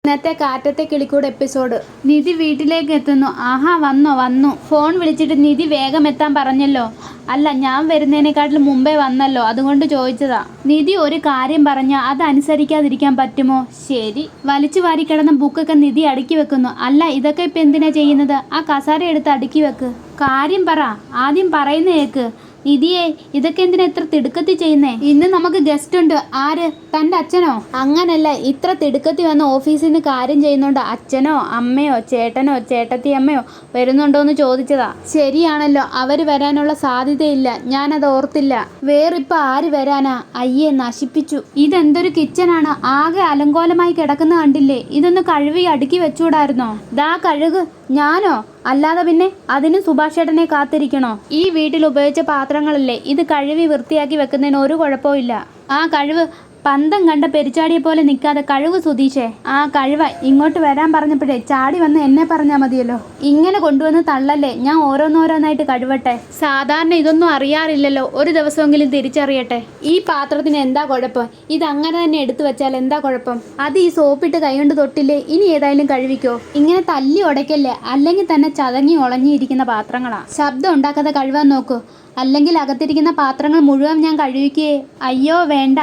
ഇന്നത്തെ കാറ്റത്തെ കിളിക്കൂട് എപ്പിസോഡ്. നിധി വീട്ടിലേക്ക് എത്തുന്നു. ആഹാ, വന്നു. ഫോൺ വിളിച്ചിട്ട് നിധി വേഗം എത്താൻ പറഞ്ഞല്ലോ. അല്ല, ഞാൻ വരുന്നതിനെക്കാട്ടിലും മുമ്പേ വന്നല്ലോ, അതുകൊണ്ട് ചോദിച്ചതാ. നിധി ഒരു കാര്യം പറഞ്ഞാൽ അത് അനുസരിക്കാതിരിക്കാൻ പറ്റുമോ? ശരി. വലിച്ചു വാരി കിടന്ന ബുക്കൊക്കെ നിധി അടുക്കി വെക്കുന്നു. അല്ല, ഇതൊക്കെ ഇപ്പം എന്തിനാ ചെയ്യുന്നത്? ആ കസാര എടുത്ത് അടുക്കി വെക്ക്. കാര്യം പറ, ആദ്യം പറയുന്ന കേക്ക്. നിധിയെ, ഇതൊക്കെ എന്തിനാ ഇത്ര തിടുക്കത്തി ചെയ്യുന്നേ? ഇന്ന് നമുക്ക് ഗസ്റ്റ് ഉണ്ട്. ആര്? തൻ്റെ അച്ഛനോ? അങ്ങനല്ല, ഇത്ര തിടുക്കത്തി വന്ന് ഓഫീസിൽ നിന്ന് കാര്യം ചെയ്യുന്നുണ്ട്. അച്ഛനോ അമ്മയോ ചേട്ടനോ ചേട്ടത്തിയമ്മയോ വരുന്നുണ്ടോന്ന് ചോദിച്ചതാ. ശരിയാണല്ലോ, അവർ വരാനുള്ള സാധ്യതയില്ല. ഞാനത് ഓർത്തില്ല. വേറിപ്പോൾ ആര് വരാനാ? അയ്യേ, നശിപ്പിച്ചു. ഇതെന്തൊരു കിച്ചനാണ്, ആകെ അലങ്കോലമായി കിടക്കുന്ന കണ്ടില്ലേ? ഇതൊന്ന് കഴുകി അടുക്കി വെച്ചൂടായിരുന്നോ? ദാ കഴുക്. ഞാനോ? അല്ലാതെ പിന്നെ അതിന് സുഭാഷ് ചേട്ടനെ കാത്തിരിക്കണോ? ഈ വീട്ടിൽ ഉപയോഗിച്ച പാത്രങ്ങളല്ലേ, ഇത് കഴുകി വൃത്തിയാക്കി വെക്കുന്നതിന് ഒരു കുഴപ്പമില്ല. ആ കഴിവ്. പന്തം കണ്ട പെരിച്ചാടിയെ പോലെ നിൽക്കാതെ കഴിവ് സുധീഷേ. ആ കഴിവ. ഇങ്ങോട്ട് വരാൻ പറഞ്ഞപ്പോഴേ ചാടി വന്ന് എന്നെ പറഞ്ഞാൽ മതിയല്ലോ. ഇങ്ങനെ കൊണ്ടുവന്ന് തള്ളല്ലേ, ഞാൻ ഓരോന്നോരോന്നായിട്ട് കഴിവട്ടെ. സാധാരണ ഇതൊന്നും അറിയാറില്ലല്ലോ, ഒരു ദിവസമെങ്കിലും തിരിച്ചറിയട്ടെ. ഈ പാത്രത്തിന് എന്താ കുഴപ്പം? ഇതങ്ങനെ തന്നെ എടുത്തു വെച്ചാൽ എന്താ കുഴപ്പം? അത് ഈ സോപ്പിട്ട് കൈകൊണ്ട് തൊട്ടില്ലേ, ഇനി ഏതായാലും കഴിവിക്കോ. ഇങ്ങനെ തല്ലി ഉടയ്ക്കല്ലേ, അല്ലെങ്കിൽ തന്നെ ചതങ്ങി ഉളഞ്ഞിരിക്കുന്ന പാത്രങ്ങളാ. ശബ്ദം ഉണ്ടാക്കാതെ കഴുകാൻ നോക്കൂ, അല്ലെങ്കിൽ അകത്തിരിക്കുന്ന പാത്രങ്ങൾ മുഴുവൻ ഞാൻ കഴുകിക്കേ. അയ്യോ വേണ്ട,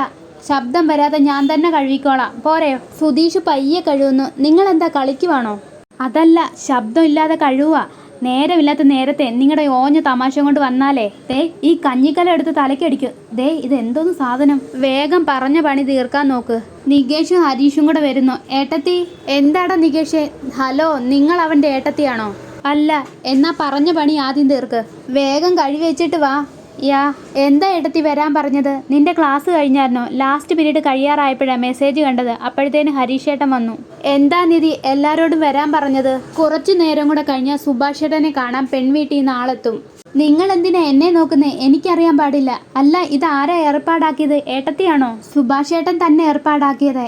ശബ്ദം വരാതെ ഞാൻ തന്നെ കഴുകിക്കോളാം, പോരെയോ? സുധീഷ് പയ്യെ കഴുകുന്നു. നിങ്ങളെന്താ കളിക്കുവാണോ? അതല്ല, ശബ്ദം ഇല്ലാതെ കഴുകുക. നേരമില്ലാത്ത നേരത്തെ നിങ്ങളുടെ ഓഞ്ഞ തമാശ കൊണ്ട് വന്നാലേ ദേ ഈ കഞ്ഞിക്കല എടുത്ത് തലയ്ക്കടിക്കും. ദേ ഇത് എന്തോന്ന് സാധനം? വേഗം പറഞ്ഞ പണി തീർക്കാൻ നോക്ക്. നികേഷും ഹരീഷും കൂടെ വരുന്നു. ഏട്ടത്തി. എന്താടാ നികേഷേ? ഹലോ, നിങ്ങൾ അവൻ്റെ ഏട്ടത്തിയാണോ? അല്ല. എന്നാ പറഞ്ഞ പണി ആദ്യം തീർക്ക്. വേഗം കഴുകി വെച്ചിട്ട് വാ. യാ. എന്താ ഏട്ടത്തി വരാൻ പറഞ്ഞത്? നിന്റെ ക്ലാസ് കഴിഞ്ഞായിരുന്നോ? ലാസ്റ്റ് പീരീഡ് കഴിയാറായപ്പോഴാണ് മെസ്സേജ് കണ്ടത്. അപ്പോഴത്തേന് ഹരീഷ് ഏട്ടൻ വന്നു. എന്താ നിധി എല്ലാവരോടും വരാൻ പറഞ്ഞത്? കുറച്ചു നേരം കൂടെ കഴിഞ്ഞാൽ സുഭാഷ് ഏട്ടനെ കാണാൻ പെൺവീട്ടിൽ നിന്ന് ആളെത്തും. നിങ്ങൾ എന്തിനാ എന്നെ നോക്കുന്നേ? എനിക്കറിയാൻ പാടില്ല. അല്ല, ഇത് ആരാ ഏർപ്പാടാക്കിയത്? ഏട്ടത്തിയാണോ? സുഭാഷ് ഏട്ടൻ തന്നെ ഏർപ്പാടാക്കിയത്.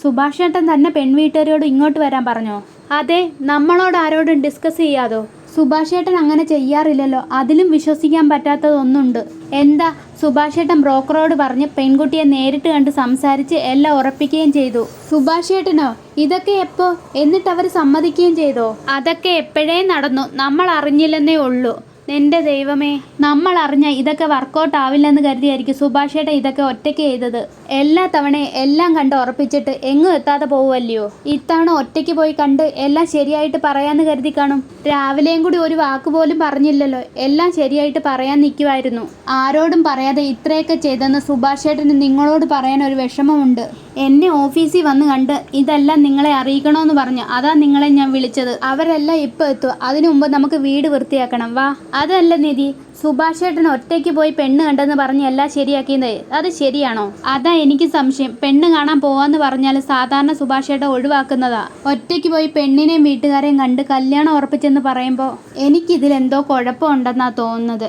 സുഭാഷ് ഏട്ടൻ തന്നെ പെൺവീട്ടുകാരോട് ഇങ്ങോട്ട് വരാൻ പറഞ്ഞോ? അതെ. നമ്മളോട് ആരോടും ഡിസ്കസ് ചെയ്യാതോ? സുഭാഷ് ഏട്ടൻ അങ്ങനെ ചെയ്യാറില്ലല്ലോ. അതിലും വിശ്വസിക്കാൻ പറ്റാത്തതൊന്നുണ്ട്. എന്താ? സുഭാഷ് ഏട്ടൻ ബ്രോക്കറോട് പറഞ്ഞ് പെൺകുട്ടിയെ നേരിട്ട് കണ്ട് സംസാരിച്ച് എല്ലാം ഉറപ്പിക്കുകയും ചെയ്തു. സുഭാഷ് ഏട്ടനോ? ഇതൊക്കെ എപ്പോ? എന്നിട്ട് അവർ സമ്മതിക്കുകയും ചെയ്തോ? അതൊക്കെ എപ്പോഴേ നടന്നു, നമ്മൾ അറിഞ്ഞില്ലെന്നേ ഉള്ളൂ. എൻ്റെ ദൈവമേ, നമ്മൾ അറിഞ്ഞ ഇതൊക്കെ വർക്കൗട്ട് ആവില്ലെന്ന് കരുതിയായിരിക്കും സുഭാഷ് ഏട്ടൻ ഇതൊക്കെ ഒറ്റയ്ക്ക് ചെയ്തത്. എല്ലാ തവണയും എല്ലാം കണ്ട് ഉറപ്പിച്ചിട്ട് എങ്ങും എത്താതെ പോവുമല്ലയോ. ഇത്തവണ ഒറ്റയ്ക്ക് പോയി കണ്ട് എല്ലാം ശരിയായിട്ട് പറയാന്ന് കരുതി കാണും. രാവിലെയും കൂടി ഒരു വാക്ക് പോലും പറഞ്ഞില്ലല്ലോ. എല്ലാം ശരിയായിട്ട് പറയാൻ നിൽക്കുമായിരുന്നു. ആരോടും പറയാതെ ഇത്രയൊക്കെ ചെയ്തെന്ന് സുഭാഷ് ഏട്ടന് നിങ്ങളോട് പറയാൻ ഒരു വിഷമമുണ്ട്. എന്നെ ഓഫീസിൽ വന്ന് കണ്ട് ഇതെല്ലാം നിങ്ങളെ അറിയിക്കണമെന്ന് പറഞ്ഞു. അതാ നിങ്ങളെ ഞാൻ വിളിച്ചത്. അവരെല്ലാം ഇപ്പോൾ എത്തും. അതിനു മുമ്പ് നമുക്ക് വീട് വൃത്തിയാക്കണം. വാ. അതല്ല നിധി, സുഭാഷ് ഏട്ടൻ ഒറ്റയ്ക്ക് പോയി പെണ്ണ് കണ്ടെന്ന് പറഞ്ഞ് എല്ലാം ശരിയാക്കിയത് അത് ശരിയാണോ? അതാ എനിക്ക് സംശയം. പെണ്ണ് കാണാൻ പോവാന്ന് പറഞ്ഞാൽ സാധാരണ സുഭാഷ് ഏട്ടൻ ഒഴിവാക്കുന്നതാ. ഒറ്റയ്ക്ക് പോയി പെണ്ണിനെയും വീട്ടുകാരെയും കണ്ട് കല്യാണം ഉറപ്പിച്ചെന്ന് പറയുമ്പോൾ എനിക്കിതിലെന്തോ കുഴപ്പമുണ്ടെന്നാ തോന്നുന്നത്.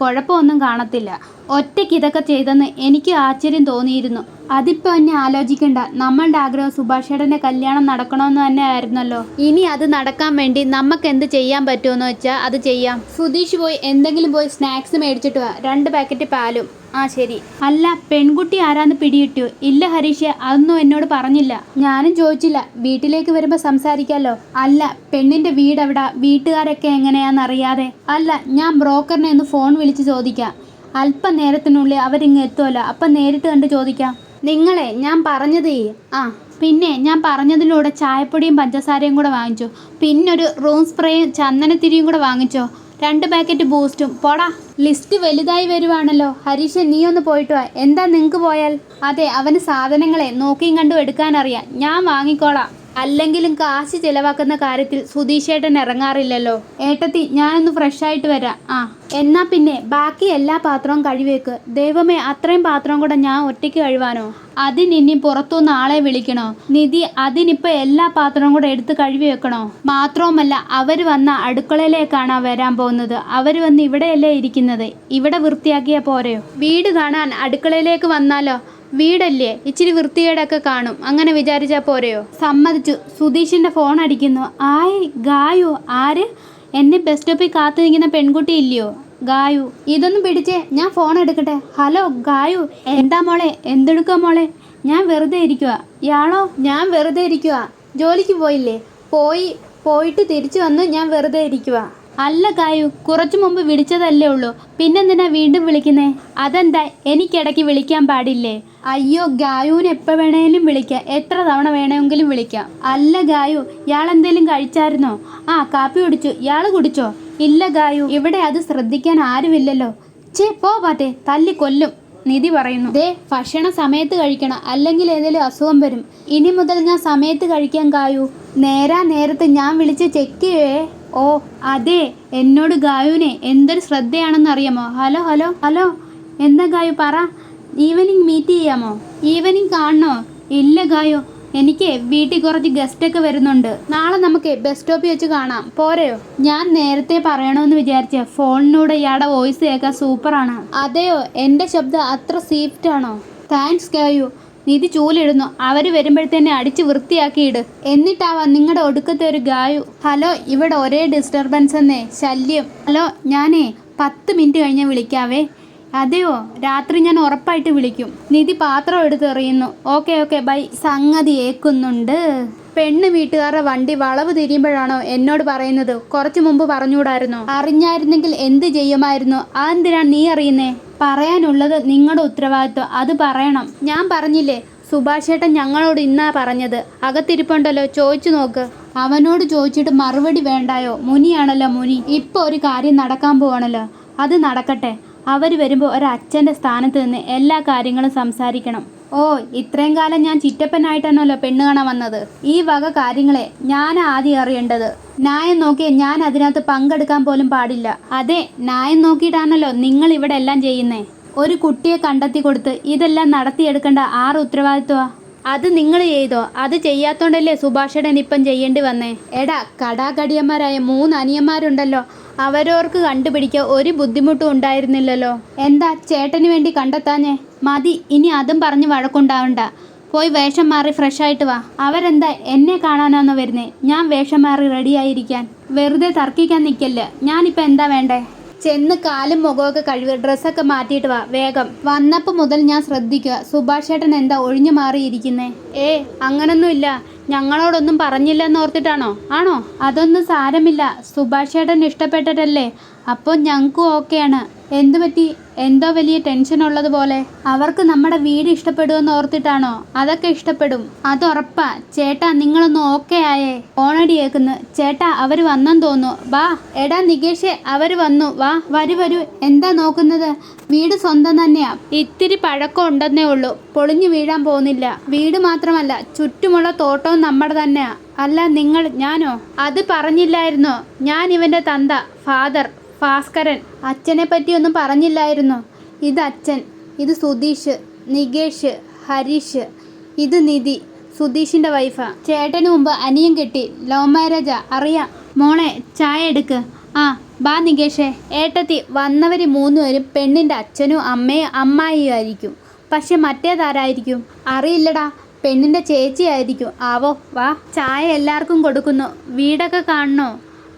കുഴപ്പമൊന്നും കാണത്തില്ല. ഒറ്റയ്ക്ക് ഇതൊക്കെ ചെയ്തെന്ന് എനിക്ക് ആശ്ചര്യം തോന്നിയിരുന്നു. അതിപ്പോൾ എന്നെ ആലോചിക്കണ്ട. നമ്മളുടെ ആഗ്രഹം സുഭാഷ് ഏട്ടൻ്റെ കല്യാണം നടക്കണമെന്ന് തന്നെ ആയിരുന്നല്ലോ. ഇനി അത് നടക്കാൻ വേണ്ടി നമുക്ക് എന്ത് ചെയ്യാൻ പറ്റുമെന്ന് വെച്ചാൽ അത് ചെയ്യാം. സുധീഷ് പോയി എന്തെങ്കിലും പോയി സ്നാക്സ് മേടിച്ചിട്ട് വാ. 2 പാക്കറ്റ് പാലും. ആ ശരി. അല്ല, പെൺകുട്ടി ആരാന്ന് പിടികിട്ടിയോ? ഇല്ല ഹരീഷ്, അതൊന്നും എന്നോട് പറഞ്ഞില്ല. ഞാനും ചോദിച്ചില്ല. വീട്ടിലേക്ക് വരുമ്പോൾ സംസാരിക്കാമല്ലോ. അല്ല, പെണ്ണിൻ്റെ വീട് എവിടാ? വീട്ടുകാരൊക്കെ എങ്ങനെയാണെന്നറിയാതെ. അല്ല, ഞാൻ ബ്രോക്കറിനെ ഒന്ന് ഫോൺ വിളിച്ച് ചോദിക്കാം. അല്പനേരത്തിനുള്ളിൽ അവരിങ്ങ് എത്തുമല്ലോ, അപ്പം നേരിട്ട് കണ്ട് ചോദിക്കാം. നിങ്ങളെ ഞാൻ പറഞ്ഞത് പിന്നെ ഞാൻ പറഞ്ഞതിലൂടെ ചായപ്പൊടിയും പഞ്ചസാരയും കൂടെ വാങ്ങിച്ചോ. പിന്നൊരു റൂം സ്പ്രേയും ചന്ദനത്തിരിയും കൂടെ വാങ്ങിച്ചോ. 2 പാക്കറ്റ് ബൂസ്റ്റും. പോടാ. ലിസ്റ്റ് വലുതായി വരുവാണല്ലോ. ഹരീഷ്, നീ ഒന്ന് പോയിട്ട് വാ. എന്താ നിങ്ങൾക്ക് പോയാൽ? അതെ, അവന് സാധനങ്ങളെ നോക്കിയും കണ്ടും എടുക്കാനറിയാം. ഞാൻ വാങ്ങിക്കോളാം. അല്ലെങ്കിലും കാശ് ചിലവാക്കുന്ന കാര്യത്തിൽ സുധീഷേട്ടൻ ഇറങ്ങാറില്ലല്ലോ. ഏട്ടത്തി, ഞാനൊന്ന് ഫ്രഷായിട്ട് വരാം. എന്നാ പിന്നെ ബാക്കി എല്ലാ പാത്രവും കഴിവേക്ക്. ദൈവമേ, അത്രയും പാത്രം കൂടെ ഞാൻ ഒറ്റയ്ക്ക് കഴുവാനോ? അതിനി പുറത്തുനിന്ന് ആളെ വിളിക്കണോ? നിധി, അതിനിപ്പോൾ എല്ലാ പാത്രവും കൂടെ എടുത്ത് കഴുകി വെക്കണോ? മാത്രവുമല്ല, അവർ വന്ന അടുക്കളയിലേക്കാണ് വരാൻ പോകുന്നത്. അവർ വന്ന് ഇവിടെയല്ലേ ഇരിക്കുന്നത്. ഇവിടെ വൃത്തിയാക്കിയാൽ പോരെയോ? വീട് കാണാൻ അടുക്കളയിലേക്ക് വന്നാലോ? വീടല്ലേ, ഇച്ചിരി വൃത്തികേടൊക്കെ കാണും. അങ്ങനെ വിചാരിച്ചാൽ പോരെയോ? സമ്മതിച്ചു. സുധീഷിൻ്റെ ഫോൺ അടിക്കുന്നു. ഗായു. ആര്? എന്നെ ബസ് സ്റ്റോപ്പിൽ കാത്തു നിൽക്കുന്ന പെൺകുട്ടി ഇല്ലയോ? ഗായു. ഇതൊന്നും പിടിച്ചേ, ഞാൻ ഫോൺ എടുക്കട്ടെ. ഹലോ ഗായു. എന്താ മോളെ? എന്തെടുക്കുക മോളെ? ഞാൻ വെറുതെ ഇരിക്കുക. ഇയാളോ? ഞാൻ വെറുതെ ഇരിക്കുക. ജോലിക്ക് പോയില്ലേ? പോയിട്ട് തിരിച്ചു വന്ന് ഞാൻ വെറുതെ ഇരിക്കുക. അല്ല ഗായു, കുറച്ചു മുമ്പ് വിളിച്ചതല്ലേ ഉള്ളൂ, പിന്നെന്തിനാ വീണ്ടും വിളിക്കുന്നേ? അതെന്താ, എനിക്കിടയ്ക്ക് വിളിക്കാൻ പാടില്ലേ? അയ്യോ, ഗായുവിന് എപ്പോൾ വേണേലും വിളിക്കാം, എത്ര തവണ വേണമെങ്കിലും വിളിക്കാം. അല്ല ഗായു, ഇയാൾ എന്തേലും കഴിച്ചായിരുന്നോ? ആ, കാപ്പി കുടിച്ചു. ഇയാൾ കുടിച്ചോ? ഇല്ല ഗായു, ഇവിടെ അത് ശ്രദ്ധിക്കാൻ ആരുമില്ലല്ലോ. പോ പാറ്റെ, തല്ലി കൊല്ലും. നിധി പറയുന്നു. ദേ, ഭക്ഷണ സമയത്ത് കഴിക്കണം, അല്ലെങ്കിൽ ഏതെങ്കിലും അസുഖം വരും. ഇനി മുതൽ ഞാൻ സമയത്ത് കഴിക്കാൻ ഗായു. നേരത്ത് ഞാൻ വിളിച്ച് ചെക്ക് ചെയ്യുവേ. ഓ അതെ, എന്നോട് ഗായുവിനെ എന്തൊരു ശ്രദ്ധയാണെന്ന് അറിയാമോ? ഹലോ, എന്താ ഗായു പറ. ഈവനിങ് മീറ്റ് ചെയ്യാമോ? ഈവനിങ് കാണണോ? ഇല്ല ഗായു, എനിക്ക് വീട്ടിൽ കുറച്ച് ഗസ്റ്റൊക്കെ വരുന്നുണ്ട്. നാളെ നമുക്ക് ബസ് സ്റ്റോപ്പിൽ വെച്ച് കാണാം, പോരെയോ? ഞാൻ നേരത്തെ പറയണമെന്ന് വിചാരിച്ച ഫോണിലൂടെ ഇയാളുടെ വോയിസ് കേൾക്കാൻ സൂപ്പറാണ്. അതെയോ? എൻ്റെ ശബ്ദം അത്ര സ്വീറ്റ് ആണോ? താങ്ക്സ് ഗായു. നിധി ചൂലിടുന്നു. അവർ വരുമ്പോഴത്തേനെ അടിച്ച് വൃത്തിയാക്കിയിട്. എന്നിട്ടാവാം നിങ്ങളുടെ ഒടുക്കത്തെ ഒരു ഗായു. ഹലോ, ഇവിടെ ഒരേ ഡിസ്റ്റർബൻസ് എന്നേ, ശല്യം. ഹലോ, ഞാനേ 10 മിനിറ്റ് കഴിഞ്ഞാൽ വിളിക്കാവേ. അതെയോ? രാത്രി ഞാൻ ഉറപ്പായിട്ട് വിളിക്കും. നിധി പാത്രം എടുത്തെറിയുന്നു. Okay bye. സംഗതി ഏക്കുന്നുണ്ട്. പെണ്ണ് വീട്ടുകാരുടെ വണ്ടി വളവ് തിരിയുമ്പോഴാണോ എന്നോട് പറയുന്നത്? കുറച്ചു മുമ്പ് പറഞ്ഞുകൂടായിരുന്നോ? അറിഞ്ഞായിരുന്നെങ്കിൽ എന്ത് ചെയ്യുമായിരുന്നു? അതെന്തിനാണ് നീ അറിയുന്നേ? പറയാനുള്ളത് നിങ്ങളുടെ ഉത്തരവാദിത്വം, അത് പറയണം. ഞാൻ പറഞ്ഞില്ലേ, സുഭാഷ് ചേട്ടൻ ഞങ്ങളോട് ഇന്നാ പറഞ്ഞത്. അകത്തിരിപ്പുണ്ടല്ലോ, ചോദിച്ചു നോക്ക്. അവനോട് ചോദിച്ചിട്ട് മറുപടി വേണ്ടായോ? മുനിയാണല്ലോ മുനി. ഇപ്പൊ ഒരു കാര്യം നടക്കാൻ പോവാണല്ലോ, അത് നടക്കട്ടെ. അവർ വരുമ്പോൾ ഒരച്ഛൻ്റെ സ്ഥാനത്ത് നിന്ന് എല്ലാ കാര്യങ്ങളും സംസാരിക്കണം. ഓ, ഇത്രയും കാലം ഞാൻ ചിറ്റപ്പനായിട്ടാണല്ലോ പെണ്ണ് കാണാൻ വന്നത്. ഈ വക കാര്യങ്ങളെ ഞാൻ ആദ്യം അറിയേണ്ടത്. ന്യായം നോക്കി ഞാൻ അതിനകത്ത് പങ്കെടുക്കാൻ പോലും പാടില്ല. അതെ, ന്യായം നോക്കിയിട്ടാണല്ലോ നിങ്ങൾ ഇവിടെ എല്ലാം ചെയ്യുന്നേ. ഒരു കുട്ടിയെ കണ്ടെത്തി കൊടുത്ത് ഇതെല്ലാം നടത്തിയെടുക്കേണ്ട ആറ് ഉത്തരവാദിത്വമാ? അത് നിങ്ങൾ ചെയ്തോ? അത് ചെയ്യാത്തോണ്ടല്ലേ സുഭാഷേട്ടൻ ഇപ്പം ചെയ്യേണ്ടി വന്നേ. എടാ, കടാകടിയന്മാരായ 3 അനിയന്മാരുണ്ടല്ലോ, അവരോർക്ക് കണ്ടുപിടിക്കാൻ ഒരു ബുദ്ധിമുട്ടും ഉണ്ടായിരുന്നില്ലല്ലോ. എന്താ ചേട്ടന് വേണ്ടി കണ്ടെത്താഞ്ഞേ? മതി, ഇനി അതും പറഞ്ഞ് വഴക്കുണ്ടാവണ്ട. പോയി വേഷം മാറി ഫ്രഷായിട്ട് വാ. അവരെന്താ എന്നെ കാണാനാണോ വരുന്നേ? ഞാൻ വേഷം മാറി റെഡിയായിരിക്കാൻ. വെറുതെ തർക്കിക്കാൻ നിൽക്കല്ല. ഞാനിപ്പോൾ എന്താ വേണ്ടേ? ചെന്ന് കാലും മുഖമൊക്കെ കഴുകി ഡ്രസ്സൊക്കെ മാറ്റിയിട്ട് വാ വേഗം. വന്നപ്പോൾ മുതൽ ഞാൻ ശ്രദ്ധിക്കുക, സുഭാഷ് ചേട്ടൻ എന്താ ഒഴിഞ്ഞു മാറിയിരിക്കുന്നേ? അങ്ങനൊന്നുമില്ല, ഞങ്ങളോടൊന്നും പറഞ്ഞില്ലെന്ന് ഓർത്തിട്ടാണോ? ആണോ? അതൊന്നും സാരമില്ല, സുഭാഷ് ചേട്ടൻ ഇഷ്ടപ്പെട്ടിട്ടല്ലേ, അപ്പോൾ ഞങ്ങൾക്കും ഓക്കെയാണ്. എന്തു പറ്റി? എന്തോ വലിയ ടെൻഷൻ ഉള്ളതുപോലെ. അവർക്ക് നമ്മുടെ വീട് ഇഷ്ടപ്പെടുമെന്ന് ഓർത്തിട്ടാണോ? അതൊക്കെ ഇഷ്ടപ്പെടും, അത് ഉറപ്പാ. ചേട്ടാ, നിങ്ങളൊന്ന് ഓക്കെ ആയേ? ഓണടി കേൾക്കുന്നു. ചേട്ടാ, അവർ വന്നെന്ന് തോന്നുന്നു. വാ. എടാ നികേഷേ, അവർ വന്നു. വാ, വരൂ. എന്താ നോക്കുന്നത്? വീട് സ്വന്തം തന്നെയാ, ഇത്തിരി പഴക്കം ഉണ്ടെന്നേ ഉള്ളൂ, പൊളിഞ്ഞു വീഴാൻ പോകുന്നില്ല. വീട് മാത്രമല്ല, ചുറ്റുമുള്ള തോട്ടവും നമ്മുടെ തന്നെയാ. അല്ല നിങ്ങൾ? ഞാനോ? അത് പറഞ്ഞില്ലായിരുന്നോ? ഞാൻ ഇവൻ്റെ തന്ത, ഫാദർ ഭാസ്കരൻ. അച്ഛനെ പറ്റിയൊന്നും പറഞ്ഞില്ലായിരുന്നോ? ഇത് അച്ഛൻ, ഇത് സുധീഷ്, നികേഷ്, ഹരീഷ്, ഇത് നിധി, സുധീഷിൻ്റെ വൈഫാ. ചേട്ടന് മുമ്പ് അനിയൻ കെട്ടി, ലവ് മാരേജാ, അറിയാം. മോളെ, ചായ എടുക്ക്. ആ, ബാ നികേഷേ. ഏട്ടത്തി, വന്നവർ 3 പേരും പെണ്ണിൻ്റെ അച്ഛനും അമ്മയും അമ്മായിയും ആയിരിക്കും. പക്ഷെ മറ്റേതാരായിരിക്കും? അറിയില്ലടാ, പെണ്ണിൻ്റെ ചേച്ചി ആയിരിക്കും. ആവോ, വാ. ചായ എല്ലാവർക്കും കൊടുക്കുന്നു. വീടൊക്കെ കാണണോ?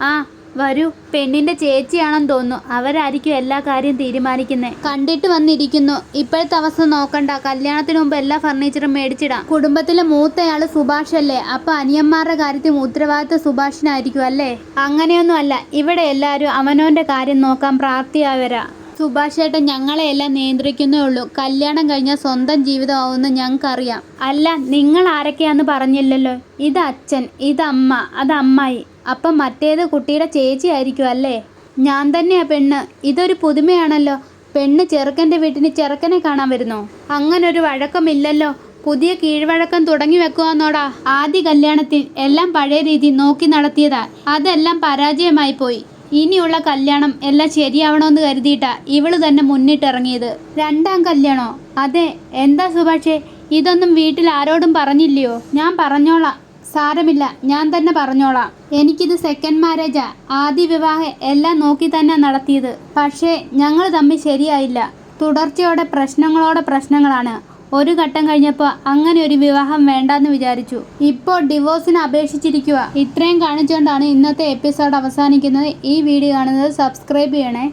ആ വരൂ. പെണ്ണിൻ്റെ ചേച്ചിയാണെന്ന് തോന്നുന്നു, അവരായിരിക്കും എല്ലാ കാര്യം തീരുമാനിക്കുന്നത്. കണ്ടിട്ട് വന്നിരിക്കുന്നു. ഇപ്പോഴത്തെ അവസ്ഥ നോക്കണ്ട, കല്യാണത്തിന് മുമ്പ് എല്ലാ ഫർണിച്ചറും മേടിച്ചിടാം. കുടുംബത്തിലെ മൂത്തയാള് സുഭാഷ് അല്ലേ, അപ്പൊ അനിയന്മാരുടെ കാര്യത്തിൽ ഉത്തരവാദിത്വം സുഭാഷിനായിരിക്കും അല്ലേ? അങ്ങനെയൊന്നും അല്ല, ഇവിടെ എല്ലാവരും അവനവൻ്റെ കാര്യം നോക്കാൻ പ്രാപ്തിയായവരാ. സുഭാഷ് ചേട്ടൻ ഞങ്ങളെയെല്ലാം നിയന്ത്രിക്കുന്നേ ഉള്ളൂ. കല്യാണം കഴിഞ്ഞാൽ സ്വന്തം ജീവിതമാവുമെന്ന് ഞങ്ങൾക്കറിയാം. അല്ല, നിങ്ങൾ ആരൊക്കെയാന്ന് പറഞ്ഞില്ലല്ലോ. ഇത് അച്ഛൻ, ഇത് അമ്മ, അത് അമ്മായി. അപ്പം മറ്റേത് കുട്ടിയുടെ ചേച്ചി ആയിരിക്കും അല്ലേ? ഞാൻ തന്നെയാ പെണ്ണ്. ഇതൊരു പുതുമയാണല്ലോ. പെണ്ണ് ചെറുക്കൻ്റെ വീട്ടിന് ചെറുക്കനെ കാണാൻ വരുന്നോ? അങ്ങനൊരു വഴക്കമില്ലല്ലോ. പുതിയ കീഴ്വഴക്കം തുടങ്ങി വെക്കുവാന്നോടാ. ആദ്യ കല്യാണത്തിൽ എല്ലാം പഴയ രീതി നോക്കി നടത്തിയതാ, അതെല്ലാം പരാജയമായി പോയി. ഇനിയുള്ള കല്യാണം എല്ലാം ശരിയാവണമെന്ന് കരുതിയിട്ടാ ഇവള് തന്നെ മുന്നിട്ടിറങ്ങിയത്. 2ാം കല്യാണോ? അതെ. എന്താ സുഭാഷേ, ഇതൊന്നും വീട്ടിൽ ആരോടും പറഞ്ഞില്ലയോ? ഞാൻ പറഞ്ഞോളാം, സാരമില്ല, ഞാൻ തന്നെ പറഞ്ഞോളാം. എനിക്കിത് സെക്കൻഡ് മാരേജാ. ആദ്യ വിവാഹം എല്ലാം നോക്കി തന്നെ നടത്തിയത്. പക്ഷേ ഞങ്ങൾ തമ്മിൽ ശരിയായില്ല. തുടർച്ചയോടെ പ്രശ്നങ്ങളാണ്. ഒരു ഘട്ടം കഴിഞ്ഞപ്പോൾ അങ്ങനെ ഒരു വിവാഹം വേണ്ടെന്ന് വിചാരിച്ചു. ഇപ്പോൾ ഡിവോഴ്സിന് അപേക്ഷിച്ചിരിക്കുക. ഇത്രയും കാണിച്ചുകൊണ്ടാണ് ഇന്നത്തെ എപ്പിസോഡ് അവസാനിക്കുന്നത്. ഈ വീഡിയോ കാണുന്നത് സബ്സ്ക്രൈബ് ചെയ്യണേ.